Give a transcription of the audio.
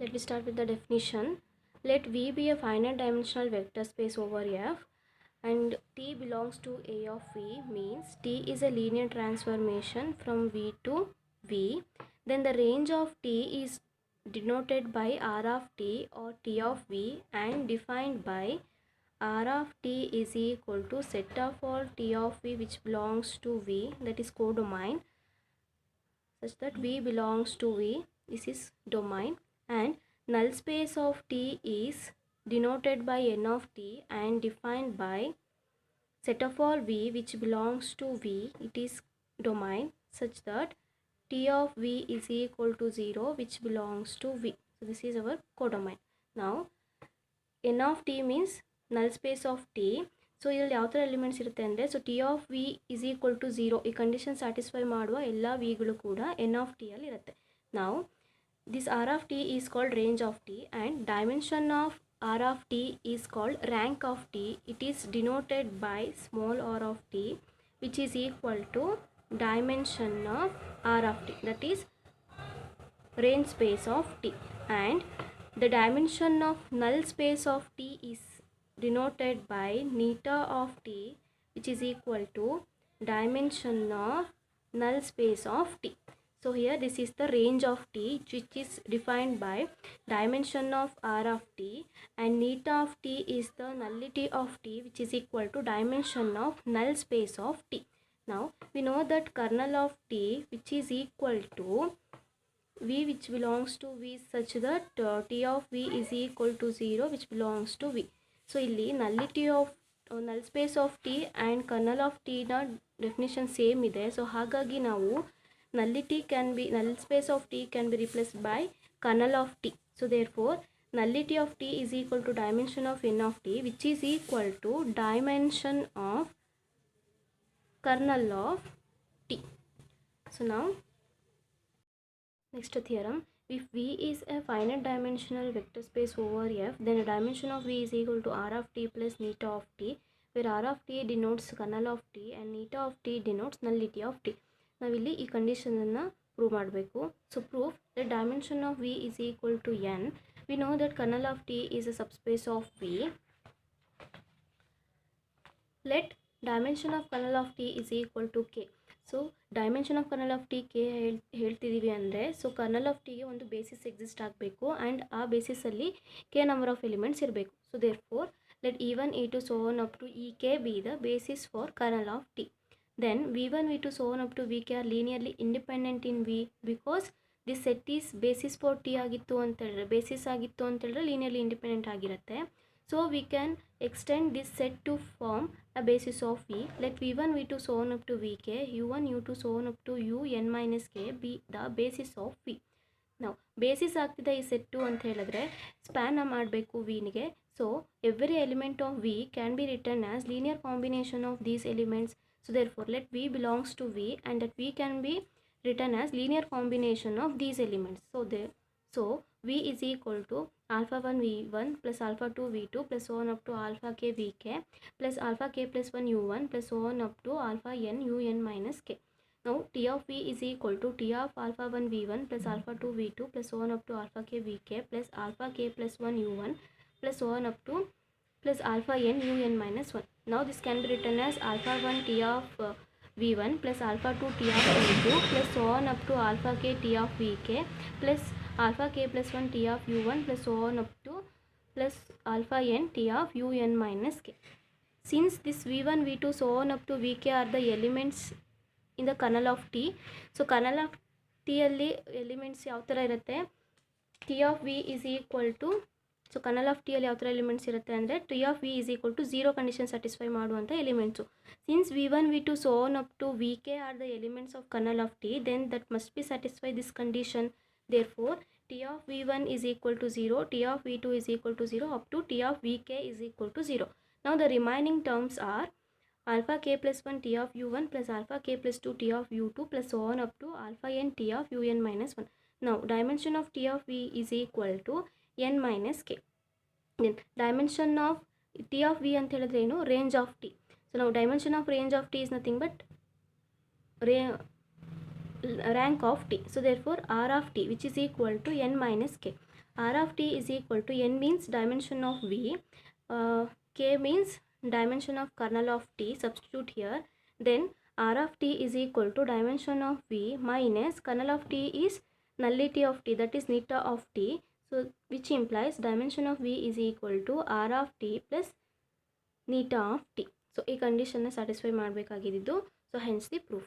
Let me start with the definition. Let V be a finite dimensional vector space over F and T belongs to A of V means T is a linear transformation from V to V. Then the range of T is denoted by R of T or T of V and defined by R of T is equal to set of all T of V which belongs to V, that is codomain, such that V belongs to V. This is domain, and null space of T is denoted by N of T and defined by set of all V which belongs to V. It is domain such that T of V is equal to 0 which belongs to V. So this is our codomain. Now N of T means null space of T. So ಇದರಲ್ಲಿ ಯಾವ ಥರ elements ಇರುತ್ತೆ ಅಂದರೆ, so T of V is equal to 0 ಈ condition satisfy ಮಾಡುವ ಎಲ್ಲ ವಿಗಳು ಕೂಡ N of ಟಿಯಲ್ಲಿ ಇರುತ್ತೆ. ನಾವು this R of T is called range of T and dimension of R of T is called rank of T. It is denoted by small R of T which is equal to dimension of R of T, that is range space of T, and the dimension of null space of T is denoted by neta of T which is equal to dimension of null space of T. So here this is the range of T which is defined by dimension of R of T and neta of T is the nullity of T which is equal to dimension of null space of T. Now we know that kernel of T which is equal to V which belongs to V such that T of V is equal to 0 which belongs to V. So ಇಲ್ಲಿ nullity of null space of T and kernel of T ನ definition same ಇದೆ. So ಹಾಗಾಗಿ ನಾವು null space of T can be replaced by kernel of T. So therefore nullity of T is equal to dimension of N of T which is equal to dimension of kernel of T. So now next theorem, if V is a finite dimensional vector space over F, then the dimension of V is equal to R of T plus neta of T, where R of T denotes kernel of T and neta of T denotes nullity of T. ನಾವಿಲ್ಲಿ ಈ ಕಂಡೀಷನನ್ನು prove ಮಾಡಬೇಕು. So proof that dimension of V is equal to N. We know that kernel of T is a subspace of V. Let dimension of kernel of T is equal to K. So dimension of kernel of T K ಹೇಳ್ತಿದ್ದೀವಿ ಅಂದರೆ, so kernel of ಟಿಗೆ ಒಂದು basis exist ಆಗಬೇಕು and ಆ ಬೇಸಿಸಲ್ಲಿ K number of elements ಇರಬೇಕು. So therefore let E1 E2 so on up to EK be the basis for kernel of T. Then V1 V2 so on up to VK are linearly independent in V because this set is basis for T ಆಗಿತ್ತು ಅಂತ ಹೇಳಿದ್ರೆ, basis ಆಗಿತ್ತು ಅಂತ ಹೇಳಿದ್ರೆ linearly independent ಆಗಿರುತ್ತೆ. So we can extend this set to form a basis of V. Let V1 V2 so on up to Vk, U1 U2 so on up to Un minus k be the basis of V. Now basis ಆಗ್ತಿದೆ ಈ set ಅಂತ ಹೇಳಿದ್ರೆ span ಮಾಡಬೇಕು ವಿನಿಗೆ. So every element of V can be written as linear combination of these elements. So therefore let V belongs to V and that V can be written as linear combination of these elements. So V is equal to alpha 1 V1 plus alpha 2 V2 plus so on up to alpha k Vk plus alpha k plus 1 U1 plus so on up to alpha n Un minus k. Now T of V is equal to T of alpha 1 V1 plus alpha 2 V2 plus so on up to alpha k Vk plus alpha k plus 1 U1 plus so on up to plus alpha n Un minus 1. Now this can be written as alpha 1 T of V1 plus alpha 2 T of V2 plus so on up to alpha k T of Vk plus alpha k plus 1 T of U1 plus so on up to plus alpha n T of Un minus k. Since this V1 V2 so on up to Vk are the elements in the kernel of T, so kernel of T ಅಲ್ಲಿ elements ಯಾವ ಥರ ಇರುತ್ತೆ, T of V is equal to, so kernel of ಟಿಯಲ್ಲಿ ಯಾವ ಥರ elements ಇರುತ್ತೆ ಅಂದರೆ T of V is equal to 0 condition satisfy ಮಾಡುವಂಥ elements. Since V1 V2 so on up to Vk are the elements of kernel of T, then that must be satisfy this condition. Therefore T of V1 is equal to 0, T of V2 is equal to 0 up to T of Vk is equal to 0. Now the remaining terms are alpha k plus 1 T of U1 plus alpha k plus 2 T of U2 plus so on up to alpha n T of Un minus 1. Now dimension of T of V is equal to n minus k. Then dimension of T of V ಅಂತ ಹೇಳಿದ್ರೆ ಏನು, range of T. So now dimension of range of T is nothing but rank of T. So therefore R of T which is equal to n minus k. R of t is equal to n means dimension of V, k means dimension of kernel of t, substitute here, then R of t is equal to dimension of V minus kernel of t is nullity of t, that is neta of t, so which implies dimension of V is equal to R of t plus neta of t. So ಈ ಕಂಡೀಷನ್ನ satisfy ಮಾಡಬೇಕಾಗಿದ್ದು, so hence the proof.